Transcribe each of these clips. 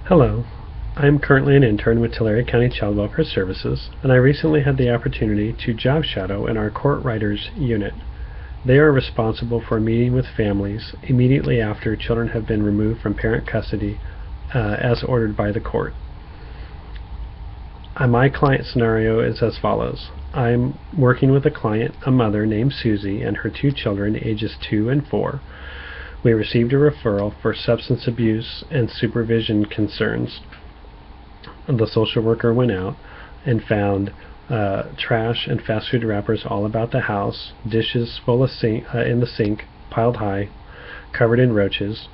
Hello, I am currently an intern with Tulare County Child Welfare Services, and I recently had the opportunity to job shadow in our court writers unit. They are responsible for meeting with families immediately after children have been removed from parent custody as ordered by the court. My client scenario is as follows. I'm working with a client, a mother named Susie, and her two children, ages 2 and 4. We received a referral for substance abuse and supervision concerns. The social worker went out and found trash and fast food wrappers all about the house, dishes full of in the sink, piled high, covered in roaches.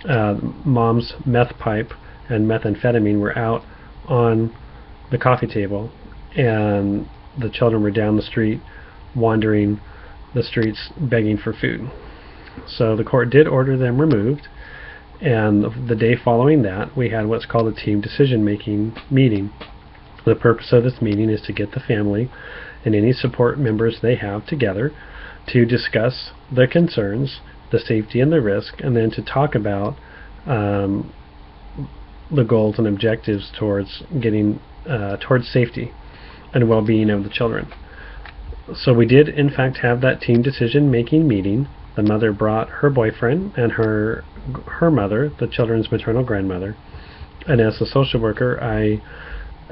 Mom's meth pipe and methamphetamine were out on the coffee table, and the children were down the street, wandering the streets begging for food. So the court did order them removed, and the day following that we had what's called a team decision-making meeting. The purpose of this meeting is to get the family and any support members they have together to discuss the concerns, the safety and the risk, and then to talk about the goals and objectives towards getting towards safety and well-being of the children. So we did in fact have that team decision-making meeting. The mother brought her boyfriend and her mother, the children's maternal grandmother. And as a social worker, I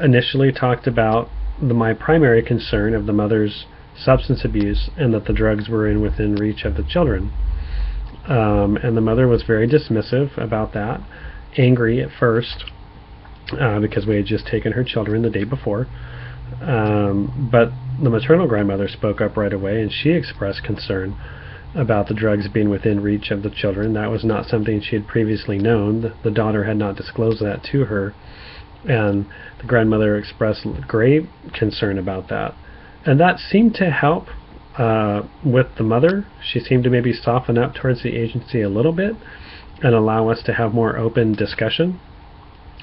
initially talked about my primary concern of the mother's substance abuse and that the drugs were within reach of the children. And the mother was very dismissive about that, angry at first because we had just taken her children the day before. But the maternal grandmother spoke up right away, and she expressed concern about the drugs being within reach of the children. That was not something she had previously known. The daughter had not disclosed that to her, and the grandmother expressed grave concern about that. And that seemed to help with the mother. She seemed to maybe soften up towards the agency a little bit and allow us to have more open discussion.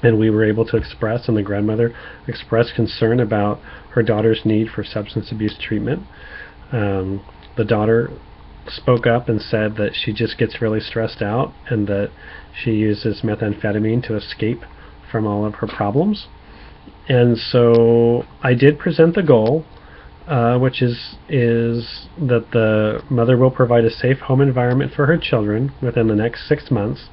And we were able to express, and the grandmother expressed concern about her daughter's need for substance abuse treatment. The daughter spoke up and said that she just gets really stressed out and that she uses methamphetamine to escape from all of her problems. And so I did present the goal, which is that the mother will provide a safe home environment for her children within the next 6 months.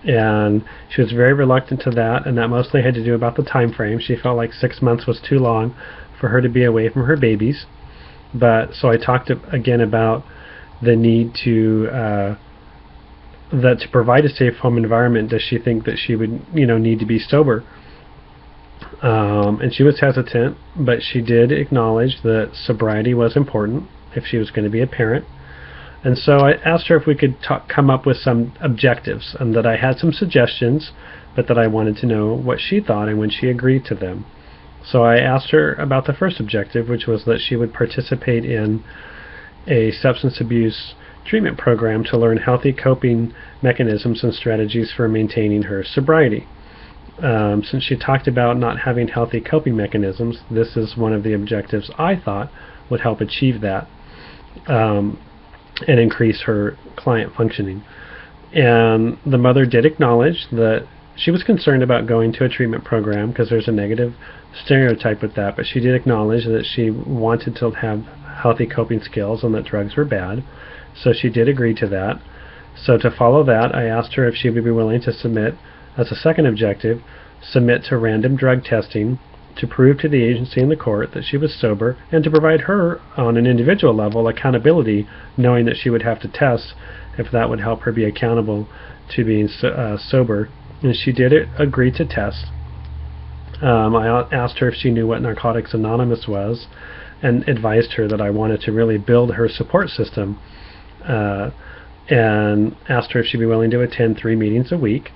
And she was very reluctant to that, and that mostly had to do about the time frame. She felt like 6 months was too long for her to be away from her babies. But so I talked again about the need to provide a safe home environment. Does she think that she would need to be sober? And she was hesitant, but she did acknowledge that sobriety was important if she was going to be a parent. And so I asked her if we could come up with some objectives, and that I had some suggestions, but that I wanted to know what she thought and when she agreed to them. So I asked her about the first objective, which was that she would participate in a substance abuse treatment program to learn healthy coping mechanisms and strategies for maintaining her sobriety. Since she talked about not having healthy coping mechanisms, this is one of the objectives I thought would help achieve that and increase her client functioning. And the mother did acknowledge that she was concerned about going to a treatment program because there's a negative stereotype with that, but she did acknowledge that she wanted to have healthy coping skills and that drugs were bad. So she did agree to that. So to follow that, I asked her if she would be willing to submit, as a second objective, submit to random drug testing to prove to the agency and the court that she was sober, and to provide her, on an individual level, accountability, knowing that she would have to test if that would help her be accountable to being sober. And she did agree to test. I asked her if she knew what Narcotics Anonymous was, and advised her that I wanted to really build her support system, and asked her if she'd be willing to attend 3 meetings a week,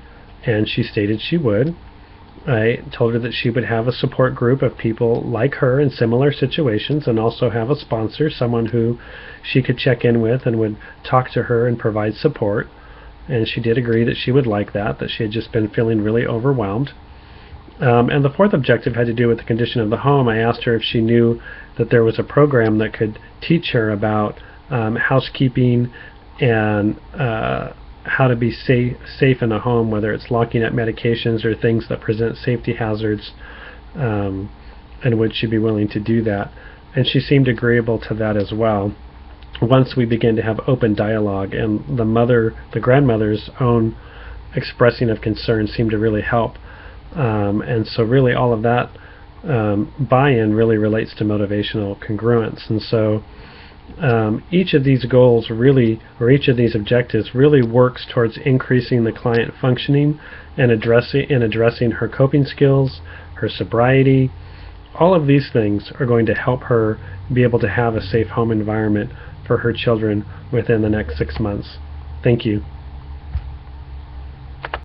and she stated she would. I told her that she would have a support group of people like her in similar situations, and also have a sponsor, someone who she could check in with and would talk to her and provide support. And she did agree that she would like that she had just been feeling really overwhelmed. And the fourth objective had to do with the condition of the home. I asked her if she knew that there was a program that could teach her about housekeeping and how to be safe in a home, whether it's locking up medications or things that present safety hazards, and would she be willing to do that? And she seemed agreeable to that as well. Once we began to have open dialogue, and the grandmother's own expressing of concern seemed to really help. And so really all of that buy-in really relates to motivational congruence. And so each of these goals really, or each of these objectives really works towards increasing the client functioning and addressing her coping skills, her sobriety. All of these things are going to help her be able to have a safe home environment for her children within the next 6 months. Thank you.